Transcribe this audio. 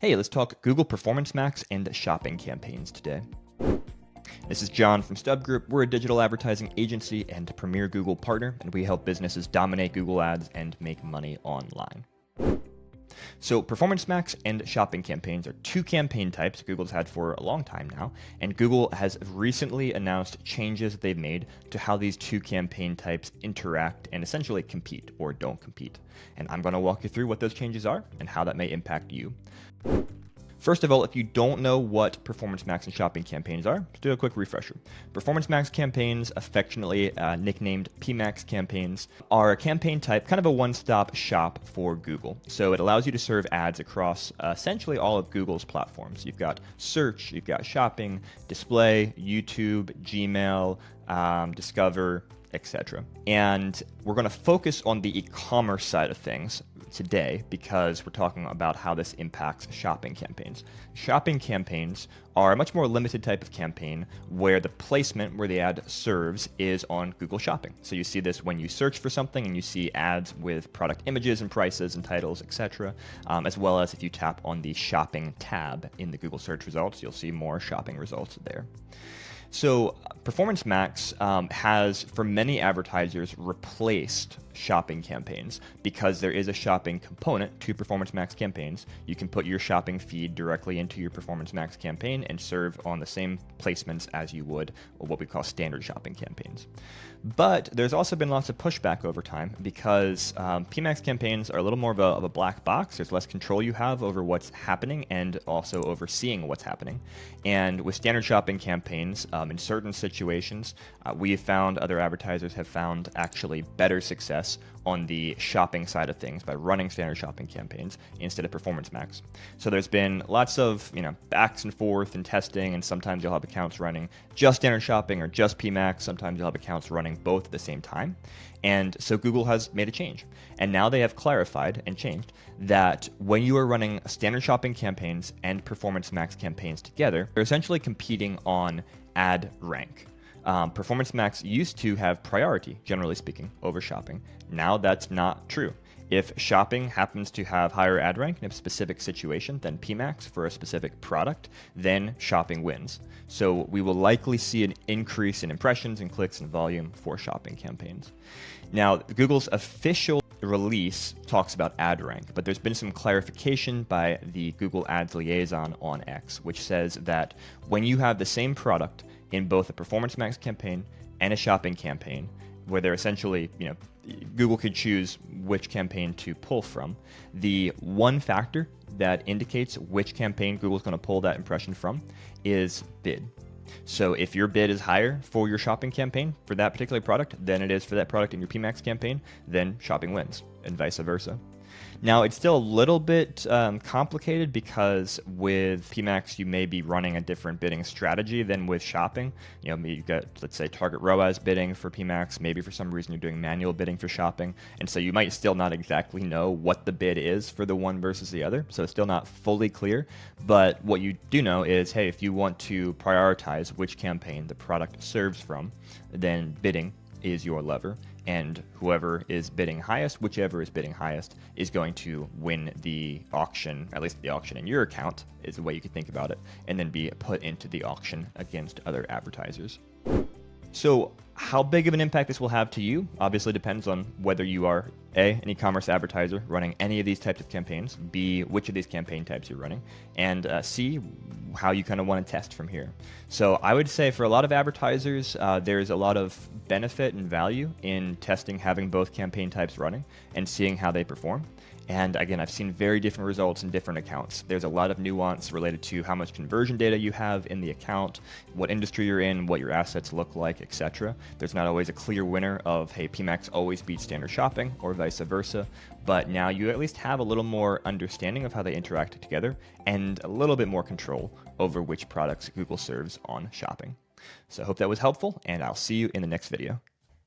Hey, let's talk Google Performance Max and shopping campaigns today. This is John from Stub Group. We're a digital advertising agency and premier Google partner, and we help businesses dominate Google Ads and make money online. So Performance Max and shopping campaigns are two campaign types Google's had for a long time now, and Google has recently announced changes they've made to how these two campaign types interact and essentially compete or don't compete. And I'm going to walk you through what those changes are and how that may impact you. First of all, if you don't know what Performance Max and shopping campaigns are, let's do a quick refresher. Performance Max campaigns, affectionately nicknamed PMAX campaigns, are a campaign type, kind of a one-stop shop for Google. So it allows you to serve ads across essentially all of Google's platforms. You've got search, you've got shopping, display, YouTube, Gmail, Discover, etc. And we're going to focus on the e-commerce side of things today because we're talking about how this impacts shopping campaigns. Shopping campaigns are a much more limited type of campaign where the placement where the ad serves is on Google Shopping. So you see this when you search for something and you see ads with product images and prices and titles, etc. As well as if you tap on the shopping tab in the Google search results, you'll see more shopping results there. So Performance Max has, for many advertisers, replaced shopping campaigns because there is a shopping component to Performance Max campaigns. You can put your shopping feed directly into your Performance Max campaign and serve on the same placements as you would what we call standard shopping campaigns. But there's also been lots of pushback over time because PMAX campaigns are a little more of a black box. There's less control you have over what's happening and also overseeing what's happening. And with standard shopping campaigns, in certain situations, we have found, other advertisers have found actually better success on the shopping side of things by running standard shopping campaigns instead of Performance Max. So there's been lots of backs and forth and testing, and sometimes you'll have accounts running just standard shopping or just PMAX. Sometimes you'll have accounts running both at the same time. And so Google has made a change. And now they have clarified and changed that when you are running standard shopping campaigns and Performance Max campaigns together, they're essentially competing on ad rank. Performance Max used to have priority, generally speaking, over shopping. Now that's not true. If shopping happens to have higher ad rank in a specific situation than PMAX for a specific product, then shopping wins. So we will likely see an increase in impressions and clicks and volume for shopping campaigns. Now, Google's official release talks about ad rank, but there's been some clarification by the Google Ads liaison on X, which says that when you have the same product in both a Performance Max campaign and a shopping campaign, where they're essentially, Google could choose which campaign to pull from. The one factor that indicates which campaign Google's going to pull that impression from is bid. So if your bid is higher for your shopping campaign for that particular product than it is for that product in your PMAX campaign, then shopping wins, and vice versa. Now, it's still a little bit complicated because with PMAX, you may be running a different bidding strategy than with shopping. You've got, let's say, target ROAS bidding for PMAX. Maybe for some reason you're doing manual bidding for shopping. And so you might still not exactly know what the bid is for the one versus the other. So it's still not fully clear. But what you do know is, hey, if you want to prioritize which campaign the product serves from, then bidding is your lever, and whoever is bidding highest, whichever is bidding highest, is going to win the auction, at least the auction in your account is the way you could think about it, and then be put into the auction against other advertisers. So how big of an impact this will have to you obviously depends on whether you are A, an e-commerce advertiser running any of these types of campaigns, B, which of these campaign types you're running, and C, how you kind of want to test from here. So I would say for a lot of advertisers, there's a lot of benefit and value in testing having both campaign types running and seeing how they perform. And again, I've seen very different results in different accounts. There's a lot of nuance related to how much conversion data you have in the account, what industry you're in, what your assets look like, etc. There's not always a clear winner of, hey, PMAX always beats standard shopping or vice versa. But now you at least have a little more understanding of how they interact together and a little bit more control over which products Google serves on shopping. So I hope that was helpful, and I'll see you in the next video.